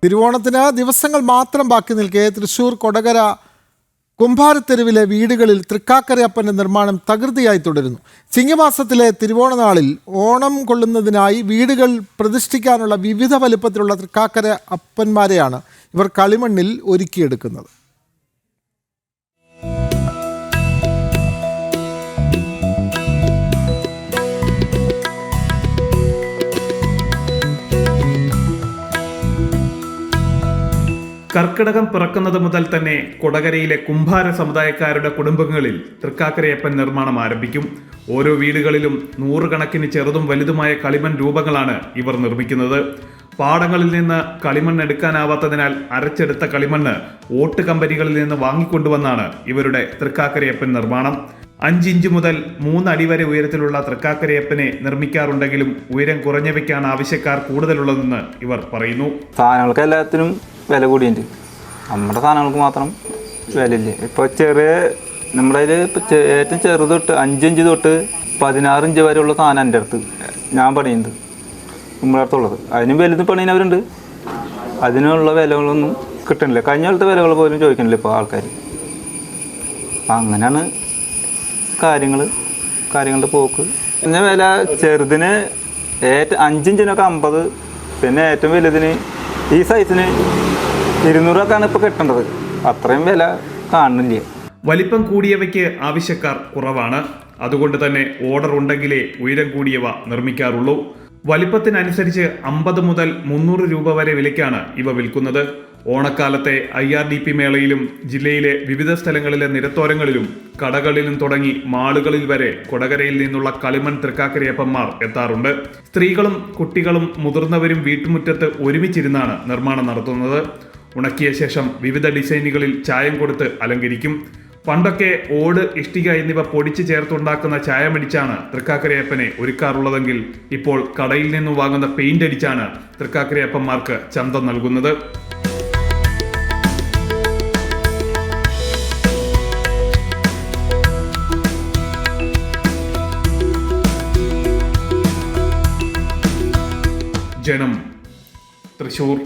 തിരുവോണത്തിന് ദിവസങ്ങൾ മാത്രം ബാക്കി നിൽക്കെ തൃശൂർ കൊടകര കുംഭാരത്തെരുവിലെ വീടുകളിൽ തൃക്കാക്കരയപ്പൻ്റെ നിർമ്മാണം തകൃതിയായി തുടരുന്നു. ചിങ്ങമാസത്തിലെ തിരുവോണനാളിൽ ഓണം കൊള്ളുന്നതിനായി വീടുകൾ പ്രതിഷ്ഠിക്കാനുള്ള വിവിധ വലുപ്പത്തിലുള്ള തൃക്കാക്കര അപ്പന്മാരെയാണ് ഇവർ കളിമണ്ണിൽ ഒരുക്കിയെടുക്കുന്നത്. കർക്കിടകം പിറക്കുന്നത് മുതൽ തന്നെ കൊടകരയിലെ കുംഭാര സമുദായക്കാരുടെ കുടുംബങ്ങളിൽ തൃക്കാക്കരയപ്പൻ നിർമ്മാണം ആരംഭിക്കും. ഓരോ വീടുകളിലും നൂറുകണക്കിന് ചെറുതും വലുതുമായ കളിമൺ രൂപങ്ങളാണ് ഇവർ നിർമ്മിക്കുന്നത്. പാടങ്ങളിൽ നിന്ന് കളിമണ്ണ് എടുക്കാനാവാത്തതിനാൽ അരച്ചെടുത്ത കളിമണ്ണ് ഓട്ട് കമ്പനികളിൽ നിന്ന് വാങ്ങിക്കൊണ്ടുവന്നാണ് ഇവരുടെ തൃക്കാക്കരയപ്പൻ നിർമ്മാണം. 5 ഇഞ്ച് മുതൽ 3 അടി വരെ ഉയരത്തിലുള്ള തൃക്കാക്കരയപ്പനെ നിർമ്മിക്കാറുണ്ടെങ്കിലും ഉയരം കുറഞ്ഞവയ്ക്കാണ് ആവശ്യക്കാർ കൂടുതലുള്ളതെന്ന് ഇവർ പറയുന്നു. സാധനങ്ങൾക്ക് എല്ലാത്തിനും വില കൂടിയുണ്ട്. നമ്മുടെ സാധനങ്ങൾക്ക് മാത്രം വിലയില്ല. ഇപ്പോൾ നമ്മുടെ കയ്യിൽ ഏറ്റവും ചെറുത് തൊട്ട് 5 ഇഞ്ച് തൊട്ട് 16 ഇഞ്ച് വരെയുള്ള സാധനം എൻ്റെ അടുത്ത് ഞാൻ പണിയുന്നത്, നമ്മുടെ അടുത്തുള്ളത്. അതിനും വലുത് പണിയുന്നവരുണ്ട്. അതിനുള്ള വിലകളൊന്നും കിട്ടണില്ല. കഴിഞ്ഞ കാലത്തെ വിലകൾ പോലും ചോദിക്കണില്ല ഇപ്പോൾ ആൾക്കാർ. അപ്പം അങ്ങനെയാണ് കാര്യങ്ങളുടെ പോക്ക്. പിന്നെ വില ചെറുതിന് 5 ഇഞ്ചിനൊക്കെ 50, പിന്നെ ഏറ്റവും വലുതിന് ഈ സൈസിന് 200 ഇപ്പോൾ കിട്ടേണ്ടത്. അത്രയും വില കാണുന്നില്ല. വലിപ്പം കൂടിയവയ്ക്ക് ആവശ്യക്കാർ കുറവാണ്. അതുകൊണ്ട് തന്നെ ഓർഡർ ഉണ്ടെങ്കിലേ ഉയരം കൂടിയവ നിർമ്മിക്കാറുള്ളൂ. വലിപ്പത്തിനനുസരിച്ച് 50 മുതൽ 300 രൂപ വരെ വിലയ്ക്കാണ് ഇവ വിൽക്കുന്നത്. ഓണക്കാലത്തെ IRDP മേളയിലും ജില്ലയിലെ വിവിധ സ്ഥലങ്ങളിലെ നിരത്തോരങ്ങളിലും കടകളിലും തുടങ്ങി മാളുകളിൽ വരെ കൊടകരയിൽ നിന്നുള്ള കളിമൺ തൃക്കാക്കരയപ്പന്മാർ എത്താറുണ്ട്. സ്ത്രീകളും കുട്ടികളും മുതിർന്നവരും വീട്ടുമുറ്റത്ത് ഒരുമിച്ചിരുന്നാണ് നിർമ്മാണം നടത്തുന്നത്. ഉണക്കിയ ശേഷം വിവിധ ഡിസൈനുകളിൽ ചായം കൊടുത്ത് അലങ്കരിക്കും. പണ്ടൊക്കെ ഓട്, ഇഷ്ടിക എന്നിവ പൊടിച്ചു ചേർത്തുണ്ടാക്കുന്ന ചായമടിച്ചാണ് തൃക്കാക്കരയപ്പനെ ഒരുക്കാറുള്ളതെങ്കിൽ ഇപ്പോൾ കടയിൽ നിന്നും വാങ്ങുന്ന പെയിന്റ് അടിച്ചാണ് തൃക്കാക്കരയപ്പന്മാർക്ക് ചന്തം നൽകുന്നത്. ജനം, തൃശൂർ.